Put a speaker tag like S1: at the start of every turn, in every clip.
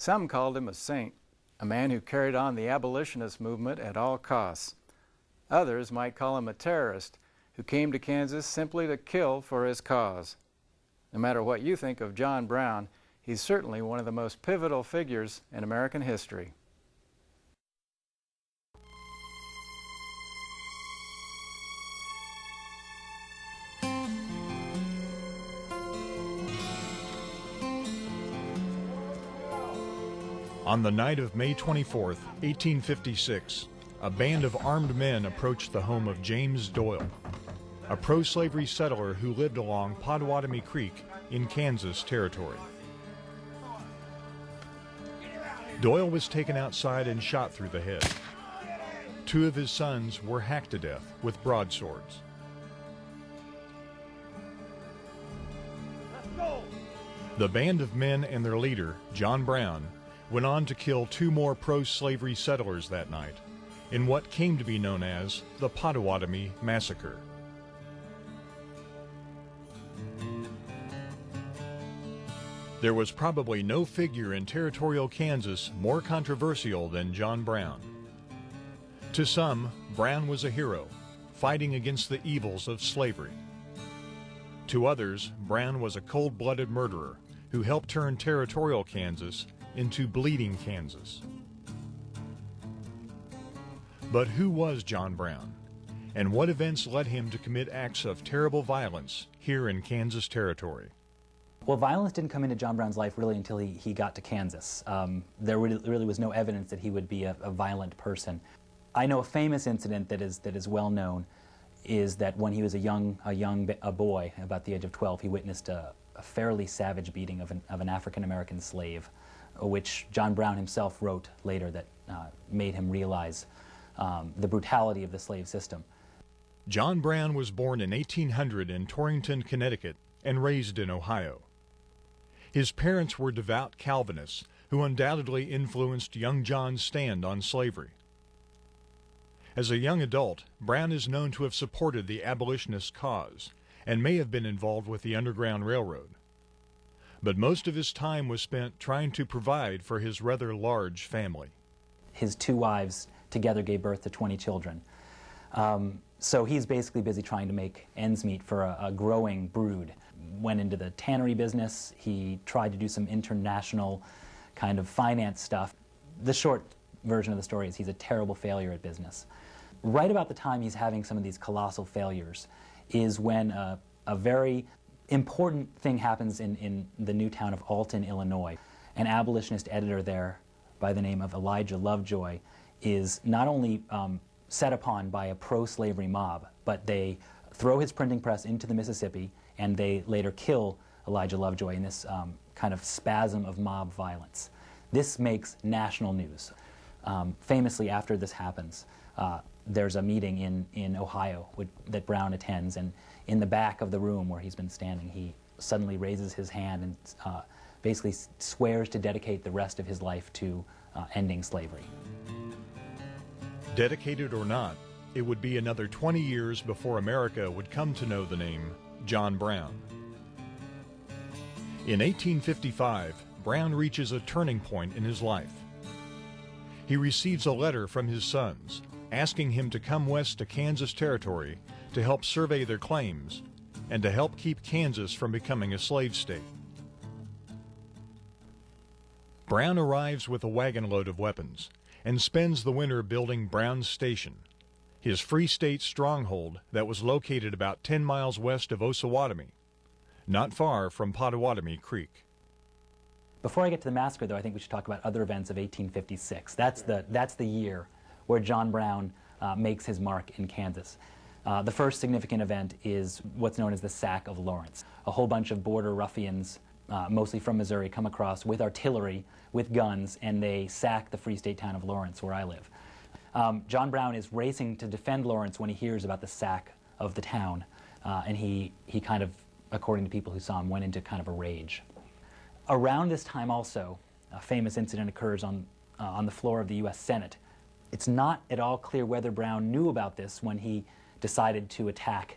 S1: Some called him a saint, a man who carried on the abolitionist movement at all costs. Others might call him a terrorist who came to Kansas simply to kill for his cause. No matter what you think of John Brown, he's certainly one of the most pivotal figures in American history.
S2: On the night of May 24, 1856, a band of armed men approached the home of James Doyle, a pro-slavery settler who lived along Pottawatomie Creek in Kansas Territory. Doyle was taken outside and shot through the head. Two of his sons were hacked to death with broadswords. The band of men and their leader, John Brown, went on to kill two more pro-slavery settlers that night in what came to be known as the Pottawatomie Massacre. There was probably no figure in territorial Kansas more controversial than John Brown. To some, Brown was a hero, fighting against the evils of slavery. To others, Brown was a cold-blooded murderer who helped turn territorial Kansas into bleeding Kansas. But who was John Brown, and what events led him to commit acts of terrible violence here in Kansas Territory?
S3: Well, violence didn't come into John Brown's life really until he got to Kansas. There really was no evidence that he would be a violent person. I know a famous incident that is well known is that when he was a boy, about the age of 12, he witnessed a fairly savage beating of an African-American slave, which John Brown himself wrote later that made him realize the brutality of the slave system.
S2: John Brown was born in 1800 in Torrington, Connecticut, and raised in Ohio. His parents were devout Calvinists who undoubtedly influenced young John's stand on slavery. As a young adult, Brown is known to have supported the abolitionist cause and may have been involved with the Underground Railroad. But most of his time was spent trying to provide for his rather large family.
S3: His two wives together gave birth to 20 children. So he's basically busy trying to make ends meet for a growing brood. Went into the tannery business. He tried to do some international kind of finance stuff. The short version of the story is he's a terrible failure at business. Right about the time he's having some of these colossal failures is when a very important thing happens in the new town of Alton, Illinois. An abolitionist editor there by the name of Elijah Lovejoy is not only set upon by a pro-slavery mob, but they throw his printing press into the Mississippi, and they later kill Elijah Lovejoy in this kind of spasm of mob violence. This makes national news. Famously, after this happens, there's a meeting in Ohio that Brown attends, and in the back of the room where he's been standing, he suddenly raises his hand and basically swears to dedicate the rest of his life to ending slavery.
S2: Dedicated or not, it would be another 20 years before America would come to know the name John Brown. In 1855, Brown reaches a turning point in his life. He receives a letter from his sons asking him to come west to Kansas Territory to help survey their claims and to help keep Kansas from becoming a slave state. Brown arrives with a wagon load of weapons and spends the winter building Brown's Station, his Free State stronghold that was located about 10 miles west of Osawatomie, not far from Pottawatomie Creek.
S3: Before I get to the massacre, though, I think we should talk about other events of 1856. That's the year where John Brown makes his mark in Kansas. The first significant event is what's known as the sack of Lawrence. A whole bunch of border ruffians, mostly from Missouri, come across with artillery, with guns, and they sack the Free State town of Lawrence, where I live. John Brown is racing to defend Lawrence when he hears about the sack of the town, and he kind of, according to people who saw him, went into kind of a rage. Around this time also, a famous incident occurs on the floor of the U.S. Senate. It's not at all clear whether Brown knew about this when he decided to attack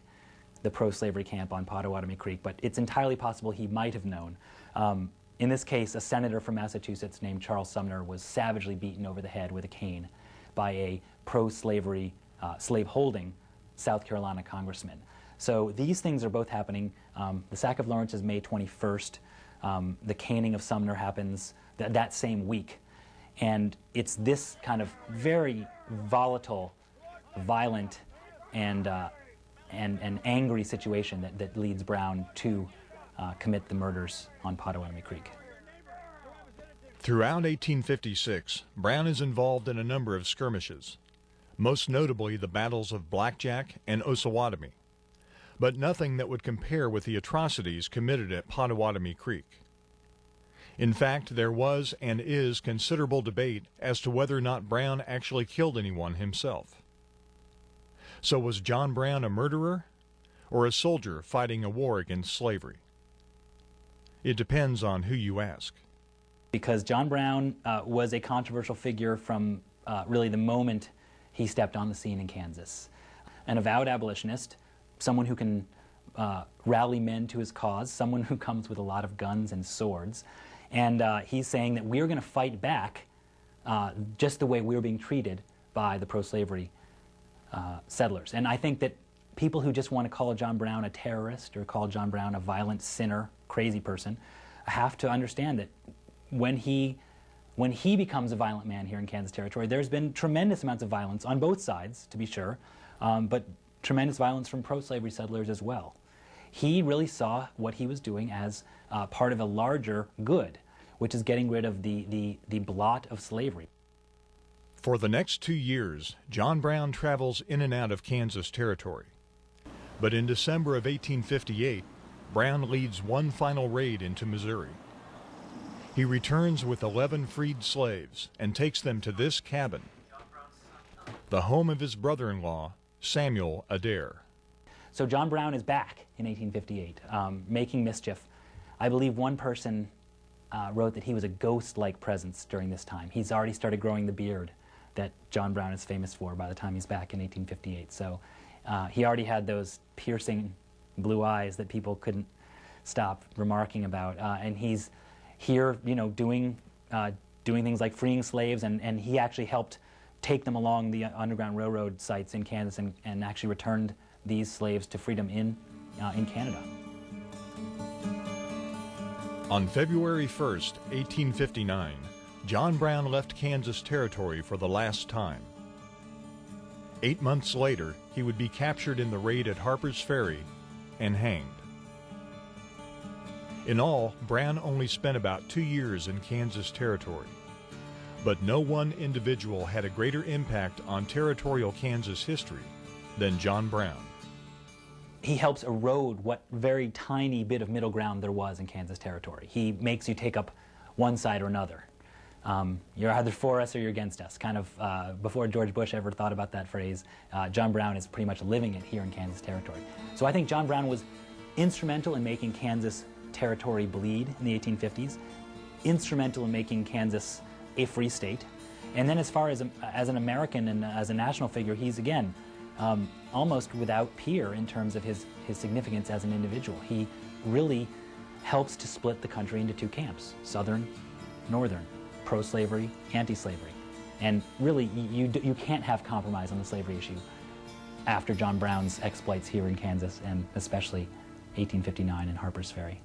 S3: the pro-slavery camp on Pottawatomie Creek, but it's entirely possible he might have known. In this case, a senator from Massachusetts named Charles Sumner was savagely beaten over the head with a cane by a pro-slavery, slave-holding South Carolina congressman. So these things are both happening. The sack of Lawrence is May 21st. The caning of Sumner happens that same week. And it's this kind of very volatile, violent, and angry situation that leads Brown to commit the murders on Pottawatomie Creek.
S2: Throughout 1856, Brown is involved in a number of skirmishes, most notably the battles of Blackjack and Osawatomie, but nothing that would compare with the atrocities committed at Pottawatomie Creek. In fact, there was and is considerable debate as to whether or not Brown actually killed anyone himself. So was John Brown a murderer or a soldier fighting a war against slavery? It depends on who you ask.
S3: Because John Brown was a controversial figure from really the moment he stepped on the scene in Kansas. An avowed abolitionist, someone who can rally men to his cause, someone who comes with a lot of guns and swords. And he's saying that we're going to fight back just the way we were being treated by the pro-slavery settlers. And I think that people who just want to call John Brown a terrorist or call John Brown a violent sinner, crazy person, have to understand that when he becomes a violent man here in Kansas Territory, there's been tremendous amounts of violence on both sides, to be sure, but tremendous violence from pro-slavery settlers as well. He really saw what he was doing as part of a larger good, which is getting rid of the blot of slavery.
S2: For the next 2 years, John Brown travels in and out of Kansas Territory. But in December of 1858, Brown leads one final raid into Missouri. He returns with 11 freed slaves and takes them to this cabin, the home of his brother-in-law, Samuel Adair.
S3: So John Brown is back in 1858, making mischief. I believe one person wrote that he was a ghost-like presence during this time. He's already started growing the beard that John Brown is famous for by the time he's back in 1858. So he already had those piercing blue eyes that people couldn't stop remarking about. And he's here, you know, doing things like freeing slaves, and he actually helped take them along the Underground Railroad sites in Kansas and actually returned these slaves to freedom in Canada.
S2: On February 1st, 1859, John Brown left Kansas Territory for the last time. 8 months later, he would be captured in the raid at Harper's Ferry and hanged. In all, Brown only spent about 2 years in Kansas Territory. But no one individual had a greater impact on territorial Kansas history than John Brown.
S3: He helps erode what very tiny bit of middle ground there was in Kansas Territory. He makes you take up one side or another. You're either for us or you're against us. Kind of before George Bush ever thought about that phrase, John Brown is pretty much living it here in Kansas Territory. So I think John Brown was instrumental in making Kansas Territory bleed in the 1850s, instrumental in making Kansas a free state. And then as far as an American and as a national figure, he's again almost without peer in terms of his significance as an individual. He really helps to split the country into two camps, Southern, Northern, pro-slavery, anti-slavery. And really, you can't have compromise on the slavery issue after John Brown's exploits here in Kansas, and especially 1859 in Harper's Ferry.